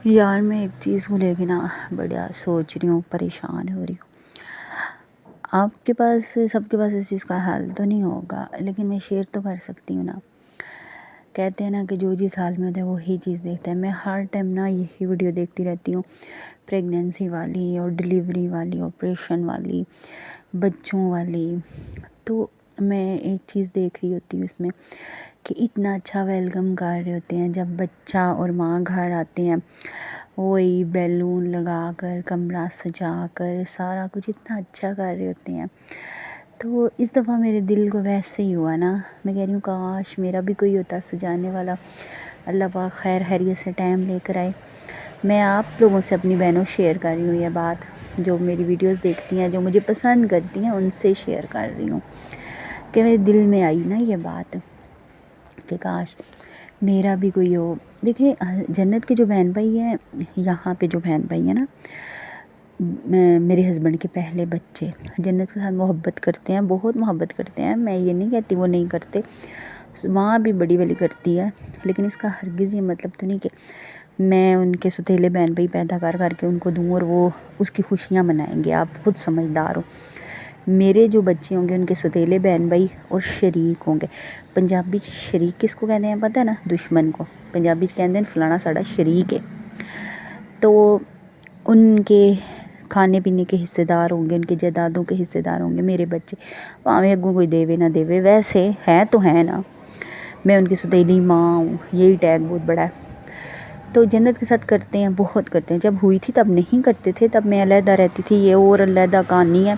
یار میں ایک چیز کو لے کے نا بڑا سوچ رہی ہوں، پریشان ہو رہی ہوں۔ آپ کے پاس سب کے پاس اس چیز کا حل تو نہیں ہوگا، لیکن میں شیئر تو کر سکتی ہوں نا۔ کہتے ہیں نا کہ جو جس حال میں ہوتا ہے وہی چیز دیکھتا ہے۔ میں ہر ٹائم نا یہی ویڈیو دیکھتی رہتی ہوں، پریگننسی والی اور ڈیلیوری والی، آپریشن والی، بچوں والی۔ تو میں ایک چیز دیکھ رہی ہوتی ہوں اس میں کہ اتنا اچھا ویلکم کر رہے ہوتے ہیں جب بچہ اور ماں گھر آتے ہیں، وہی بیلون لگا کر، کمرہ سجا کر، سارا کچھ اتنا اچھا کر رہے ہوتے ہیں۔ تو اس دفعہ میرے دل کو ویسے ہی ہوا نا، میں کہہ رہی ہوں کاش میرا بھی کوئی ہوتا سجانے والا۔ اللہ پاک خیر خیریت سے ٹائم لے کر آئے۔ میں آپ لوگوں سے، اپنی بہنوں شیئر کر رہی ہوں یہ بات، جو میری ویڈیوز دیکھتی ہیں، جو مجھے پسند کرتی ہیں، ان سے شیئر کر رہی ہوں کہ میرے دل میں آئی نا یہ بات کہ کاش میرا بھی کوئی ہو۔ دیکھیں جنت کے جو بہن بھائی ہیں، یہاں پہ جو بہن بھائی ہیں نا، میرے ہسبینڈ کے پہلے بچے جنت کے ساتھ محبت کرتے ہیں، بہت محبت کرتے ہیں۔ میں یہ نہیں کہتی وہ نہیں کرتے، ماں بھی بڑی والی کرتی ہے، لیکن اس کا ہرگز یہ مطلب تو نہیں کہ میں ان کے ستیلے بہن بھائی پیدا کر کر کے ان کو دوں اور وہ اس کی خوشیاں منائیں گے۔ آپ خود سمجھدار ہو۔ میرے جو بچے ہوں گے ان کے ستیلے بہن بھائی اور شریک ہوں گے۔ پنجابی شریک کس کو کہتے ہیں پتہ ہے نا؟ دشمن کو۔ پنجابی کہتے ہیں فلانا ساڑا شریک ہے۔ تو ان کے کھانے پینے کے حصے دار ہوں گے، ان کے جائیدادوں کے حصے دار ہوں گے میرے بچے، پاویں اگوں کوئی دے نہ دے، ویسے ہیں تو ہیں نا۔ میں ان کی ستیلی ماں ہوں، یہی ٹیگ بہت بڑا ہے۔ تو جنت کے ساتھ کرتے ہیں، بہت کرتے ہیں۔ جب ہوئی تھی تب نہیں کرتے تھے، تب میں علیحدہ رہتی تھی، یہ اور علیحدہ کہانی ہے۔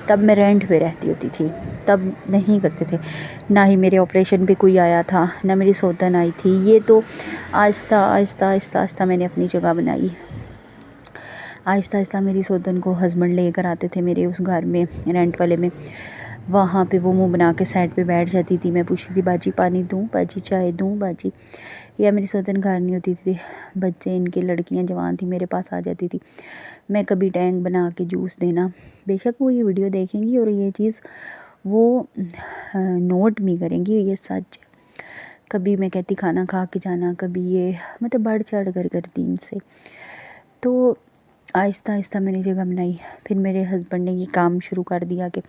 تب میں رینٹ پہ رہتی ہوتی تھی، تب نہیں کرتے تھے۔ نہ ہی میرے آپریشن پہ کوئی آیا تھا، نہ میری سوتن آئی تھی۔ یہ تو آہستہ آہستہ آہستہ آہستہ میں نے اپنی جگہ بنائی۔ آہستہ آہستہ میری سوتن کو ہسبینڈ لے کر آتے تھے میرے اس گھر میں، رینٹ والے میں۔ وہاں پہ وہ منہ بنا کے سائڈ پہ بیٹھ جاتی تھی، میں پوچھتی تھی باجی پانی دوں، باجی چائے دوں باجی، یا میری سوتن گھر نہیں ہوتی تھی، بچے ان کے لڑکیاں جوان تھی میرے پاس آ جاتی تھی، میں کبھی ٹینک بنا کے جوس دینا۔ بے شک وہ یہ ویڈیو دیکھیں گی اور یہ چیز وہ نوٹ بھی کریں گی، یہ سچ ہے۔ کبھی میں کہتی کھانا کھا کے جانا، کبھی یہ مطلب بڑھ چڑھ کر کرتی ان سے۔ تو آہستہ آہستہ میں نے جگہ بنائی۔ پھر میرے ہسبینڈ نے یہ کام شروع کر دیا کہ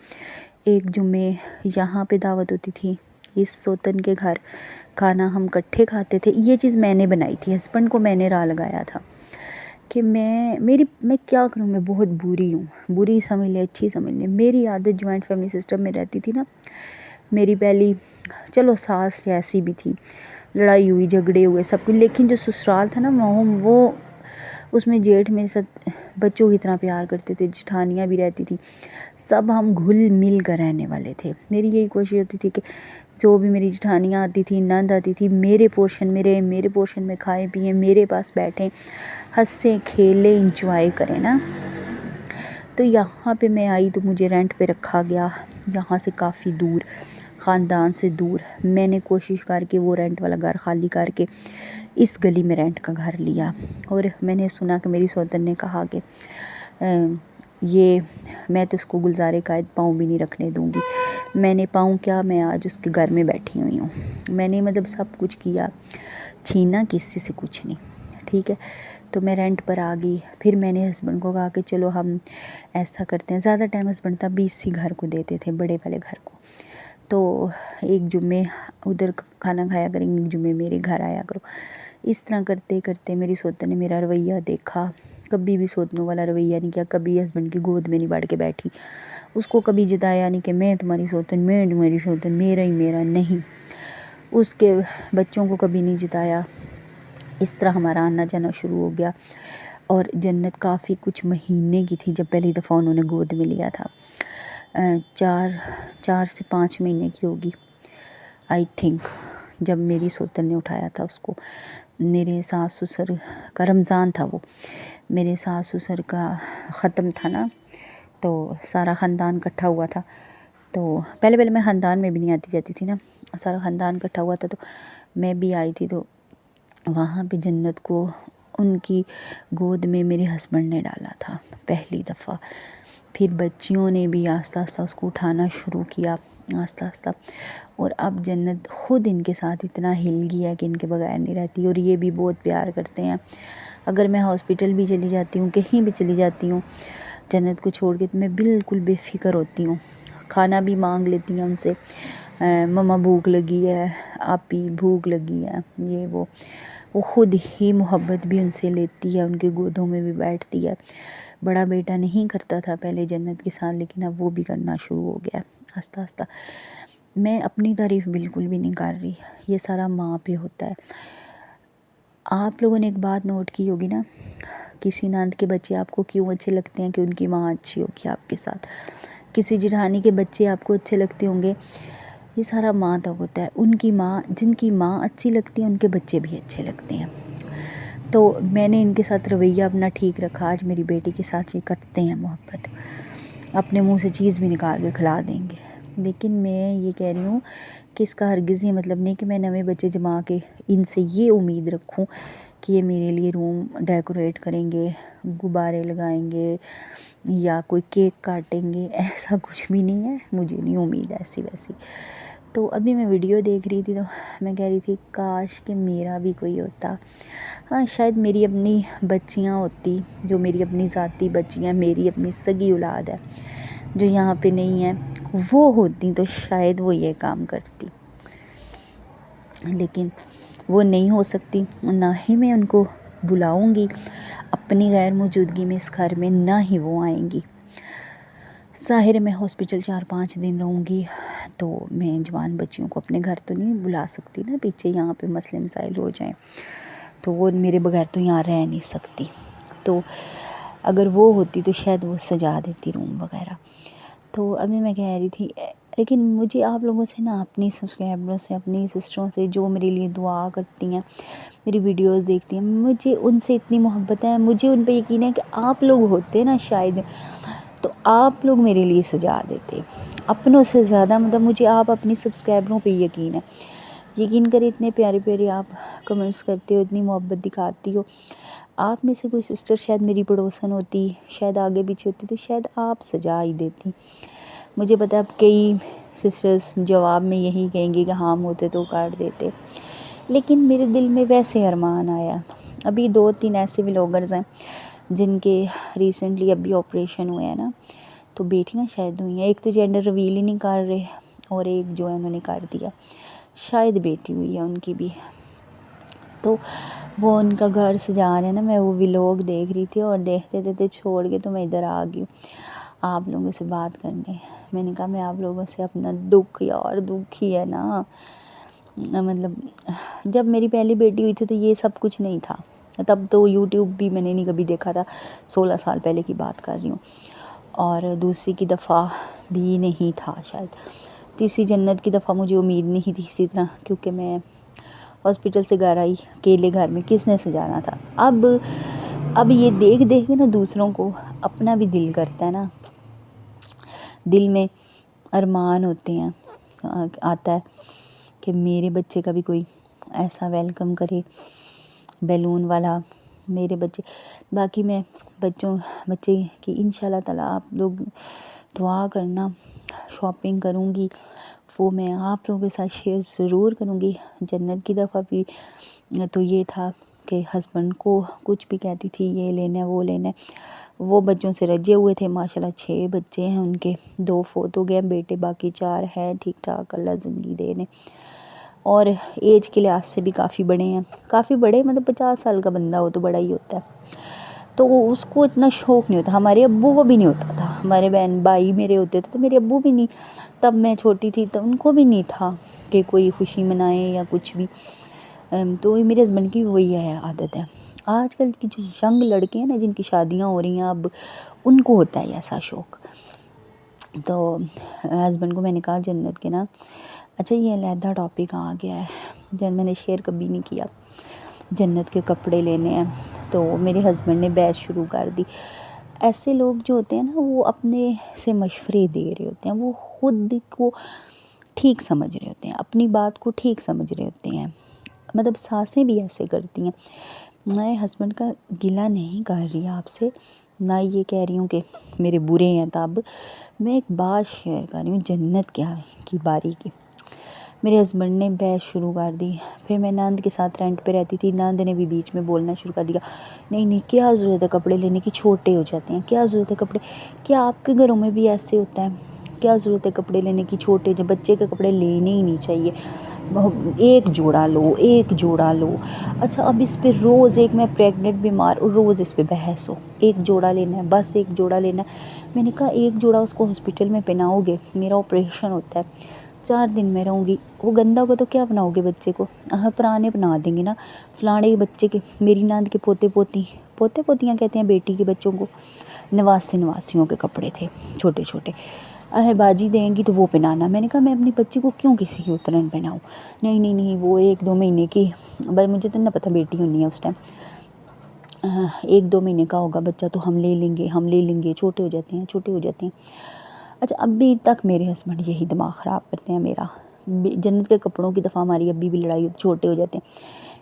ایک جمعے یہاں پہ دعوت ہوتی تھی، اس سوتن کے گھر کھانا ہم کٹھے کھاتے تھے۔ یہ چیز میں نے بنائی تھی، ہسبینڈ کو میں نے راہ لگایا تھا کہ میں کیا کروں، میں بہت بری ہوں، بری سمجھ لے اچھی سمجھ لے۔ میری عادت جوائنٹ فیملی سسٹم میں رہتی تھی نا، میری پہلی چلو ساس جیسی بھی تھی، لڑائی ہوئی جھگڑے ہوئے سب کچھ، لیکن جو سسرال تھا نا وہ اس میں جیٹھ میرے ساتھ بچوں کی طرح پیار کرتے تھے، جٹھانیاں بھی رہتی تھی، سب ہم گھل مل کر رہنے والے تھے۔ میری یہی کوشش ہوتی تھی کہ جو بھی میری جٹھانیاں آتی تھی، نند آتی تھی، میرے پورشن میں کھائیں پئیں، میرے پاس بیٹھیں، ہنسیں کھیلیں، انجوائے کریں نا۔ تو یہاں پہ میں آئی تو مجھے رینٹ پہ رکھا گیا، یہاں سے کافی دور، خاندان سے دور۔ میں نے کوشش کر کے وہ رینٹ والا گھر خالی کر کے اس گلی میں رینٹ کا گھر لیا، اور میں نے سنا کہ میری سوتن نے کہا کہ یہ میں تو اس کو گلزارے قائد پاؤں بھی نہیں رکھنے دوں گی۔ میں نے پاؤں کیا، میں آج اس کے گھر میں بیٹھی ہوئی ہوں۔ میں نے مطلب سب کچھ کیا، چھینا کسی سے کچھ نہیں، ٹھیک ہے۔ تو میں رینٹ پر آ گئی۔ پھر میں نے ہسبینڈ کو کہا کہ چلو ہم ایسا کرتے ہیں، زیادہ ٹائم ہسبینڈ تب بھی اسی گھر کو دیتے تھے، بڑے والے گھر کو۔ تو ایک جمعے ادھر کھانا کھایا کریں گے، ایک جمعے میرے گھر آیا کرو۔ اس طرح کرتے کرتے میری سوتن نے میرا رویہ دیکھا، کبھی بھی سوتنوں والا رویہ نہیں کیا، کبھی ہسبینڈ کی گود میں نہیں بڑھ کے بیٹھی، اس کو کبھی جتایا نہیں کہ میں تمہاری سوتن، میرا ہی میرا نہیں، اس کے بچوں کو کبھی نہیں جتایا۔ اس طرح ہمارا آنا جانا شروع ہو گیا، اور جنت کافی کچھ مہینے کی تھی جب پہلی دفعہ انہوں نے گود میں لیا تھا، 4 سے 5 مہینے کی ہوگی آئی تھنک، جب میری سوتن نے اٹھایا تھا اس کو۔ میرے ساس سسر کا رمضان تھا، وہ میرے ساس سسر کا ختم تھا نا، تو سارا خاندان اکٹھا ہوا تھا۔ تو پہلے میں خاندان میں بھی نہیں آتی جاتی تھی نا، سارا خاندان اکٹھا ہوا تھا، تو میں بھی آئی تھی۔ تو وہاں پہ جنت کو ان کی گود میں میرے ہسبینڈ نے ڈالا تھا پہلی دفعہ۔ پھر بچیوں نے بھی آہستہ آہستہ اس کو اٹھانا شروع کیا، آہستہ آہستہ، اور اب جنت خود ان کے ساتھ اتنا ہل گیا کہ ان کے بغیر نہیں رہتی، اور یہ بھی بہت پیار کرتے ہیں۔ اگر میں ہاسپٹل بھی چلی جاتی ہوں، کہیں بھی چلی جاتی ہوں جنت کو چھوڑ کے، تو میں بالکل بے فکر ہوتی ہوں. کھانا بھی مانگ لیتی ہیں ان سے، مما بھوک لگی ہے، آپی بھوک لگی ہے، یہ وہ خود ہی محبت بھی ان سے لیتی ہے، ان کے گودوں میں بھی بیٹھتی ہے. بڑا بیٹا نہیں کرتا تھا پہلے جنت کے ساتھ، لیکن اب وہ بھی کرنا شروع ہو گیا آہستہ آہستہ. میں اپنی تعریف بالکل بھی نہیں کر رہی، یہ سارا ماں پہ ہوتا ہے. آپ لوگوں نے ایک بات نوٹ کی ہوگی نا، کسی نند کے بچے آپ کو کیوں اچھے لگتے ہیں؟ کہ ان کی ماں اچھی ہوگی آپ کے ساتھ. کسی جٹھانی کے بچے آپ کو اچھے لگتے ہوں گے، یہ سارا ماں تک ہوتا ہے. ان کی ماں، جن کی ماں اچھی لگتی ہے، ان کے بچے بھی اچھے لگتے ہیں. تو میں نے ان کے ساتھ رویہ اپنا ٹھیک رکھا. آج میری بیٹی کے ساتھ یہ کرتے ہیں محبت، اپنے منہ سے چیز بھی نکال کے کھلا دیں گے. لیکن میں یہ کہہ رہی ہوں کہ اس کا ہرگز یہ مطلب نہیں کہ میں نویں بچے جما کے ان سے یہ امید رکھوں کہ یہ میرے لیے روم ڈیکوریٹ کریں گے، غبارے لگائیں گے یا کوئی کیک کاٹیں گے. ایسا کچھ بھی نہیں ہے، مجھے نہیں امید ایسی ویسی. تو ابھی میں ویڈیو دیکھ رہی تھی تو میں کہہ رہی تھی کاش کہ میرا بھی کوئی ہوتا. ہاں شاید میری اپنی بچیاں ہوتی، جو میری اپنی ذاتی بچیاں، میری اپنی سگی اولاد ہے جو یہاں پہ نہیں ہے، وہ ہوتی تو شاید وہ یہ کام کرتی. لیکن وہ نہیں ہو سکتی، نہ ہی میں ان کو بلاؤں گی اپنی غیر موجودگی میں اس گھر میں، نہ ہی وہ آئیں گی. ظاہر ہے میں ہاسپٹل 4-5 دن رہوں گی تو میں جوان بچیوں کو اپنے گھر تو نہیں بلا سکتی نا، پیچھے یہاں پہ مسئلے مسائل ہو جائیں تو وہ میرے بغیر تو یہاں رہ نہیں سکتی. تو اگر وہ ہوتی تو شاید وہ سجا دیتی روم وغیرہ. تو ابھی میں کہہ رہی تھی، لیکن مجھے آپ لوگوں سے نا، اپنی سبسکرائبروں سے، اپنی سسٹروں سے جو میرے لیے دعا کرتی ہیں، میری ویڈیوز دیکھتی ہیں، مجھے ان سے اتنی محبت ہے. مجھے ان پہ یقین ہے کہ آپ لوگ ہوتے نا شاید تو آپ لوگ میرے لیے سجا دیتے اپنوں سے زیادہ. مطلب مجھے آپ اپنی سبسکرائبروں پہ یقین ہے. یقین کریں، اتنے پیارے پیارے آپ کمنٹس کرتے ہو، اتنی محبت دکھاتی ہو. آپ میں سے کوئی سسٹر شاید میری پڑوسن ہوتی، شاید آگے پیچھے ہوتی، تو شاید آپ سجا ہی دیتی. مجھے پتہ ہے اب کئی سسٹرز جواب میں یہی کہیں گی کہ ہم ہوتے تو کاٹ دیتے، لیکن میرے دل میں ویسے ارمان آیا. ابھی 2-3 ایسے ولاگرز ہیں جن کے ریسنٹلی ابھی آپریشن ہوئے ہیں نا، تو بیٹیاں شاید ہوئی ہیں. ایک تو جینڈر ریویل ہی نہیں کر رہے، اور ایک جو ہے انہوں نے کر دیا، شاید بیٹی ہوئی ہے ان کی بھی. تو وہ ان کا گھر سجا رہے ہیں نا، میں وہ ولاگ دیکھ رہی تھی اور دیکھتے دیکھتے چھوڑ کے تو میں ادھر آ گئی آپ لوگوں سے بات کرنے. میں نے کہا میں آپ لوگوں سے اپنا دکھ، یار دکھ ہی ہے نا. مطلب جب میری پہلی بیٹی ہوئی تھی تو یہ سب کچھ نہیں تھا. تب تو یوٹیوب بھی میں نے نہیں کبھی دیکھا تھا، 16 سال پہلے کی بات کر رہی ہوں. اور دوسری کی دفعہ بھی نہیں تھا شاید. تیسری جنت کی دفعہ مجھے امید نہیں تھی اسی طرح، کیونکہ میں ہاسپٹل سے گھر آئی، اکیلے گھر میں کس نے سجانا تھا. اب یہ دیکھ دیکھ کے نا دوسروں کو اپنا بھی دل کرتا ہے نا، دل میں ارمان ہوتے ہیں، آتا ہے کہ میرے بچے کا بھی کوئی ایسا ویلکم کرے، بیلون والا میرے بچے. باقی میں بچے کی انشاءاللہ تعالیٰ آپ لوگ دعا کرنا، شاپنگ کروں گی وہ میں آپ لوگوں کے ساتھ شیئر ضرور کروں گی. جنت کی دفعہ بھی تو یہ تھا کہ ہسبینڈ کو کچھ بھی کہتی تھی یہ لینا ہے وہ لینا ہے، وہ بچوں سے رجے ہوئے تھے. ماشاءاللہ 6 بچے ہیں ان کے، 2 فوت ہو گئے بیٹے، باقی 4 ہیں ٹھیک ٹھاک، اللہ زندگی دے نے. اور ایج کے لحاظ سے بھی کافی بڑے ہیں، کافی بڑے مطلب 50 سال کا بندہ ہو تو بڑا ہی ہوتا ہے. تو اس کو اتنا شوق نہیں ہوتا. ہمارے ابو کو بھی نہیں ہوتا تھا. ہمارے بہن بھائی میرے ہوتے تھے تو میرے ابو بھی نہیں، تب میں چھوٹی تھی تو ان کو بھی نہیں تھا کہ کوئی خوشی منائے یا کچھ بھی. تو میرے ہسبینڈ کی وہی ہے عادت ہے. آج کل کی جو ینگ لڑکے ہیں نا، جن کی شادیاں ہو رہی ہیں اب، ان کو ہوتا ہے ایسا شوق. تو ہسبینڈ کو میں نے کہا جنت کے نا، اچھا یہ علیحدہ ٹاپک آ گیا ہے، میں نے شیئر کبھی نہیں کیا. جنت کے کپڑے لینے ہیں تو میرے ہسبینڈ نے بحث شروع کر دی. ایسے لوگ جو ہوتے ہیں نا، وہ اپنے سے مشورے دے رہے ہوتے ہیں، وہ خود کو ٹھیک سمجھ رہے ہوتے ہیں، اپنی بات کو ٹھیک سمجھ رہے ہوتے ہیں. مطلب ساسیں بھی ایسے کرتی ہیں. میں ہسبینڈ کا گلہ نہیں کر رہی آپ سے، نہ یہ کہہ رہی ہوں کہ میرے برے ہیں. تب میں ایک بات شیئر کر رہی ہوں جنت کی باری کی. میرے ہسبینڈ نے بحث شروع کر دی. پھر میں نند کے ساتھ رینٹ پہ رہتی تھی. نند نے بھی بیچ میں بولنا شروع کر دیا, نہیں کیا ضرورت ہے کپڑے لینے کی, چھوٹے ہو جاتے ہیں, کیا ضرورت ہے کپڑے, کیا آپ کے گھروں میں بھی ایسے ہوتا ہے, کیا ضرورت ہے کپڑے لینے کی, چھوٹے جو بچے کے کپڑے لینے ہی نہیں چاہیے, ایک جوڑا لو, ایک جوڑا لو. اچھا اب اس پہ روز ایک میں پریگننٹ بیمار, روز اس پہ بحث ہو, ایک جوڑا لینا ہے, بس ایک جوڑا لینا ہے. میں نے کہا ایک جوڑا اس کو ہاسپٹل میں پہناؤ گے, میرا آپریشن ہوتا ہے, 4 دن میں رہوں گی, وہ گندا کو تو کیا بناؤ گے بچے کو, پرانے بنا دیں گے نا. فلانے کے بچے کے, میری نند کے پوتے پوتیاں کہتے ہیں بیٹی کے بچوں کو, نواسیوں کے کپڑے تھے چھوٹے چھوٹے, باجی دیں گی تو وہ پہنانا. میں نے کہا میں اپنی بچی کو کیوں کسی کی اترن پہناؤں, نہیں وہ 1-2 مہینے کی, بھائی مجھے تو نہ پتہ بیٹی ہونی ہے اس ٹائم, 1-2 مہینے کا ہوگا بچہ تو ہم لے لیں گے, چھوٹے ہو جاتے ہیں. اچھا ابھی تک میرے ہسبینڈ یہی دماغ خراب کرتے ہیں میرا. جنت کے کپڑوں کی دفعہ ہماری ابھی بھی لڑائی, چھوٹے ہو جاتے ہیں.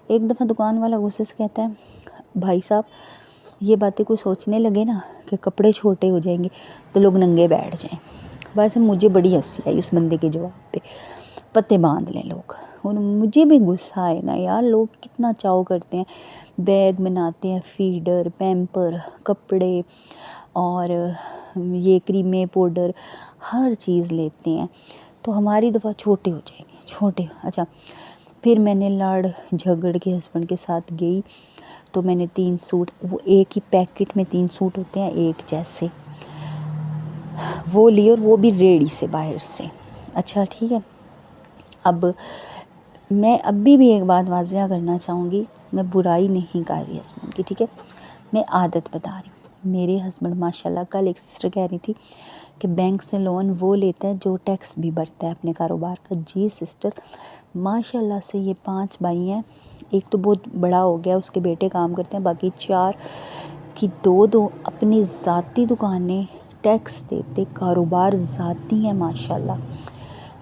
ایک دفعہ دکان والا غصے سے کہتا ہے, بھائی صاحب یہ باتیں کوئی سوچنے لگے نا کہ کپڑے چھوٹے ہو جائیں گے تو لوگ ننگے بیٹھ جائیں. ویسے مجھے بڑی ہنسی آئی اس بندے کے جواب پہ, پتے باندھ لیں لوگ. اور مجھے بھی غصہ آئے نا یار, لوگ کتنا چاؤ کرتے ہیں, بیگ بناتے ہیں, فیڈر, پیمپر, کپڑے اور یہ کریمیں, پاؤڈر, ہر چیز لیتے ہیں. تو ہماری دفعہ چھوٹے ہو جائیں گے, چھوٹے. اچھا پھر میں نے لڑ جھگڑ کے ہسبینڈ کے ساتھ گئی تو میں نے 3 سوٹ, وہ ایک ہی پیکٹ میں 3 سوٹ ہوتے ہیں ایک جیسے, وہ لیے, اور وہ بھی ریڈی سے باہر سے. اچھا ٹھیک ہے, اب میں ابھی بھی ایک بات واضح کرنا چاہوں گی, میں برائی نہیں کر رہی ہسبینڈ کی, ٹھیک ہے, میں عادت بتا رہی ہوں. میرے ہسبینڈ ماشاء اللہ, کل ایک سسٹر کہہ رہی تھی کہ بینک سے لون وہ لیتا ہے جو ٹیکس بھی بھرتا ہے اپنے کاروبار کا. جی سسٹر, ماشاء اللہ سے یہ 5 بھائی ہیں, ایک تو بہت بڑا ہو گیا, اس کے بیٹے کام کرتے ہیں, باقی 4 کی 2 اپنی ذاتی دکانیں, ٹیکس دیتے, کاروبار ذاتی ہیں ماشاء اللہ.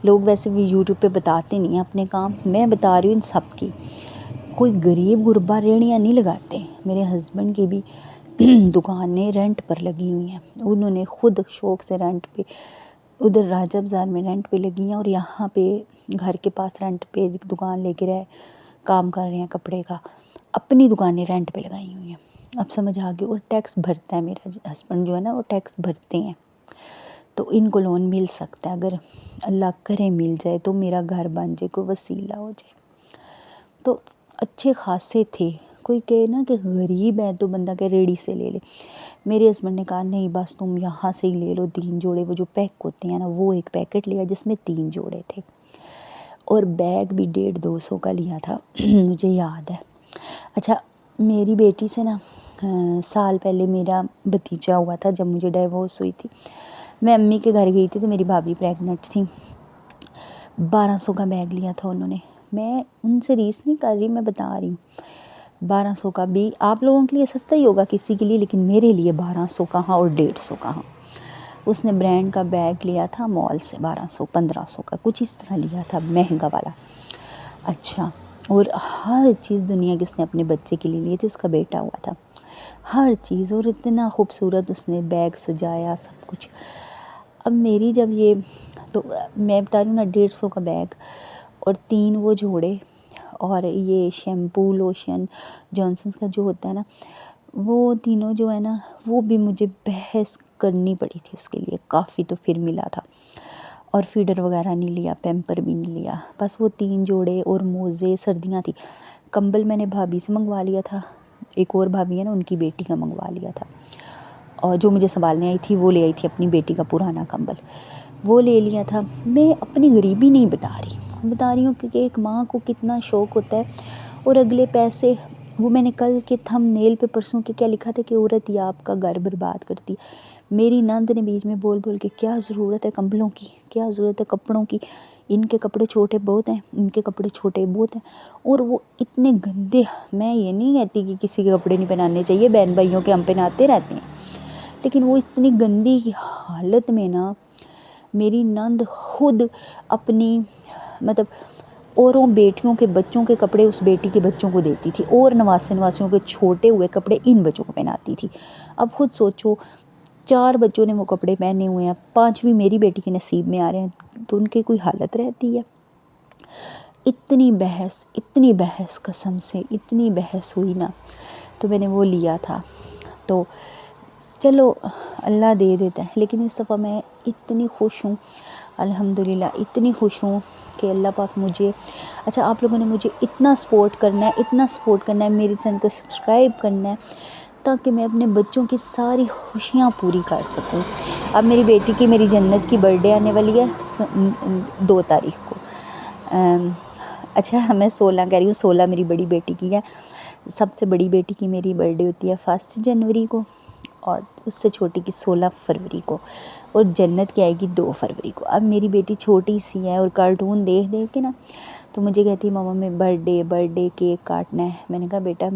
لوگ ویسے بھی یوٹیوب پہ بتاتے نہیں ہیں اپنے کام, میں بتا رہی ہوں ان سب کی. کوئی غریب غربا ریڑیاں نہیں لگاتے. میرے ہسبینڈ کی بھی دکانیں رینٹ پر لگی ہوئی ہیں, انہوں نے خود شوق سے رینٹ پہ, ادھر راجہ بازار میں رینٹ پہ لگی ہیں, اور یہاں پہ گھر کے پاس رینٹ پہ دکان لے کے کام کر رہے ہیں کپڑے کا. اپنی دکانیں رینٹ پہ لگائی ہوئی ہیں. اب سمجھ آ گئی. اور ٹیکس بھرتا ہے میرا ہسبینڈ جو ہے نا, وہ ٹیکس بھرتے ہیں. تو ان کو لون مل سکتا ہے, اگر اللہ کرے مل جائے تو میرا گھر بن جائے, کوئی وسیلہ ہو جائے. تو اچھے خاصے تھے. کوئی کہے نا کہ غریب ہے تو بندہ کہ ریڑی سے لے لے. میرے ہسبینڈ نے کہا نہیں بس تم یہاں سے ہی لے لو 3 جوڑے, وہ جو پیک ہوتے ہیں نا, وہ ایک پیکٹ لیا جس میں 3 جوڑے تھے, اور بیگ بھی 150-200 کا لیا تھا, مجھے یاد ہے. اچھا میری بیٹی سے نا سال پہلے میرا بھتیجا ہوا تھا, جب مجھے ڈیورس ہوئی تھی. میں امی کے گھر گئی تھی تو میری بھابھی پریگننٹ تھی. 1200 کا بیگ لیا تھا انہوں نے. میں ان سے ریس نہیں کر رہی, میں بتا رہی ہوں. 1200 کا بھی آپ لوگوں کے لیے سستا ہی ہوگا کسی کے لیے, لیکن میرے لیے 1200 کہاں اور 150 کہاں. اس نے برانڈ کا بیگ لیا تھا مال سے, 1200-1500 کا کچھ اس طرح لیا تھا, مہنگا والا. اچھا, اور ہر چیز دنیا کی اس نے اپنے بچے کے لیے لی تھی, اس کا بیٹا ہوا تھا, ہر چیز, اور اتنا خوبصورت اس نے بیگ سجایا, سب کچھ. اب میری جب یہ, تو میں بتا رہی ہوں نا 150 کا بیگ, اور 3 وہ جوڑے, اور یہ شیمپو لوشن جانسنس کا جو ہوتا ہے نا, وہ تینوں جو ہے نا, وہ بھی مجھے بحث کرنی پڑی تھی اس کے لیے, کافی تو پھر ملا تھا. اور فیڈر وغیرہ نہیں لیا, پیمپر بھی نہیں لیا, بس وہ 3 جوڑے. اور موزے, سردیاں تھی, کمبل میں نے بھابھی سے منگوا لیا تھا, ایک اور بھابھی ہے نا ان کی بیٹی کا منگوا لیا تھا, اور جو مجھے سنبھالنے آئی تھی وہ لے آئی تھی اپنی بیٹی کا پرانا کمبل, وہ لے لیا تھا. میں اپنی غریبی نہیں بتا رہی ہوں کہ ایک ماں کو کتنا شوق ہوتا ہے. اور اگلے پیسے, وہ میں نے کل کے تھم نیل پہ پرسوں کے کیا لکھا تھا کہ عورت یہ آپ کا گھر برباد کرتی. میری نند نے بیچ میں بول کے کیا ضرورت ہے کمبلوں کی, کیا ضرورت ہے کپڑوں کی, ان کے کپڑے چھوٹے بہت ہیں, ان کے کپڑے چھوٹے بہت ہیں. اور وہ اتنے گندے, میں یہ نہیں کہتی کہ کسی کے کپڑے نہیں پہنانے چاہیے, بہن بھائیوں کے ہم پہناتے رہتے ہیں, لیکن وہ اتنی گندی حالت میں نا, میری نند خود اپنی مطلب اوروں بیٹیوں کے بچوں کے کپڑے اس بیٹی کے بچوں کو دیتی تھی, اور نواسیوں کے چھوٹے ہوئے کپڑے ان بچوں کو پہناتی تھی. اب خود سوچو, 4 بچوں نے وہ کپڑے پہنے ہوئے ہیں, 5ویں میری بیٹی کے نصیب میں آ رہے ہیں, تو ان کی کوئی حالت رہتی ہے. اتنی بحث قسم سے اتنی بحث ہوئی نا، تو میں نے وہ لیا تھا. تو چلو اللہ دے دیتا ہے، لیکن اس دفعہ میں اتنی خوش ہوں الحمدللہ، اتنی خوش ہوں کہ اللہ پاک مجھے، اچھا آپ لوگوں نے مجھے اتنا سپورٹ کرنا ہے، میرے چینل کو سبسکرائب کرنا ہے تاکہ میں اپنے بچوں کی ساری خوشیاں پوری کر سکوں. اب میری بیٹی کی، میری جنت کی برتھ ڈے آنے والی ہے 2 تاریخ کو. اچھا میں 16 کہہ رہی ہوں، 16 میری بڑی بیٹی کی ہے. سب سے بڑی بیٹی کی میری برتھ ڈے ہوتی ہے 1 جنوری کو، اور اس سے چھوٹی کی 16 فروری کو، اور جنت کی آئے گی 2 فروری کو. اب میری بیٹی چھوٹی سی ہے اور کارٹون دیکھ کے نا تو مجھے کہتی ہے ماما میں برتھ ڈے کیک کاٹنا ہے. میں نے کہا بیٹا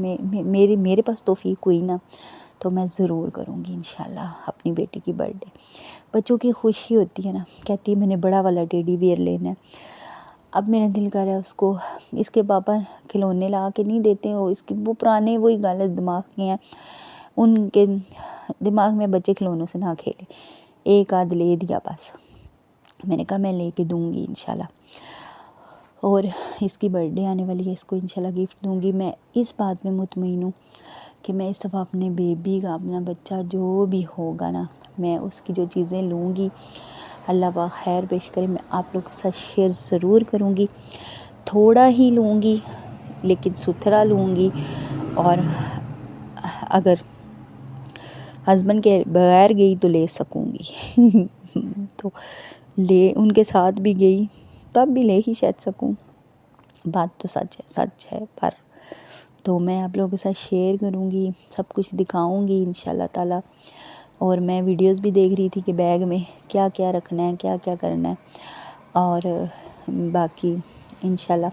میرے پاس توفیق ہوئی نا تو میں ضرور کروں گی انشاءاللہ اپنی بیٹی کی برتھ ڈے. بچوں کی خوشی ہوتی ہے نا، کہتی ہے میں نے بڑا والا ٹیڈی بیئر لینا ہے. اب میرا دل کر رہا ہے اس کو، اس کے پاپا کھلونے لا کے نہیں دیتے، وہ پرانے وہی غلط دماغ کے ہیں، ان کے دماغ میں بچے کھلونوں سے نہ کھیلے. ایک آدھ لے دیا بس. میں نے کہا میں لے کے دوں گی انشاءاللہ، اور اس کی برتھ ڈے آنے والی ہے، اس کو انشاءاللہ گفٹ دوں گی. میں اس بات میں مطمئن ہوں کہ میں اس دفعہ اپنے بیبی کا، اپنا بچہ جو بھی ہوگا نا، میں اس کی جو چیزیں لوں گی اللہ پاک خیر پیش کرے، میں آپ لوگوں کے ساتھ شیئر ضرور کروں گی. تھوڑا ہی لوں گی لیکن ستھرا لوں گی، اور اگر ہسبینڈ کے بغیر گئی تو لے سکوں گی تو ان کے ساتھ بھی گئی تب بھی لے ہی شاید سکوں. بات تو سچ ہے پر تو میں آپ لوگوں کے ساتھ شیئر کروں گی، سب کچھ دکھاؤں گی انشاءاللہ تعالی. اور میں ویڈیوز بھی دیکھ رہی تھی کہ بیگ میں کیا کیا رکھنا ہے، کیا کیا کرنا ہے. اور باقی انشاءاللہ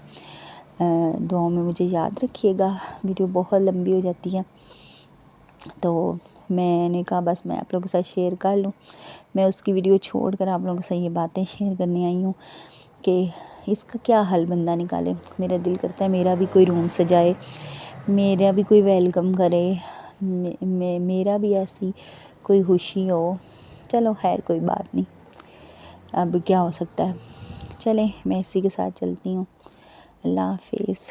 دعاؤں میں مجھے یاد رکھیے گا. ویڈیو بہت لمبی ہو جاتی ہے تو میں نے کہا بس میں آپ لوگوں کے ساتھ شیئر کر لوں. میں اس کی ویڈیو چھوڑ کر آپ لوگوں کے ساتھ یہ باتیں شیئر کرنے آئی ہوں کہ اس کا کیا حل بندہ نکالے. میرا دل کرتا ہے میرا بھی کوئی روم سجائے، میرا بھی کوئی ویلکم کرے، میرا بھی ایسی کوئی خوشی ہو. چلو خیر کوئی بات نہیں، اب کیا ہو سکتا ہے. چلیں میں اسی کے ساتھ چلتی ہوں. اللہ حافظ.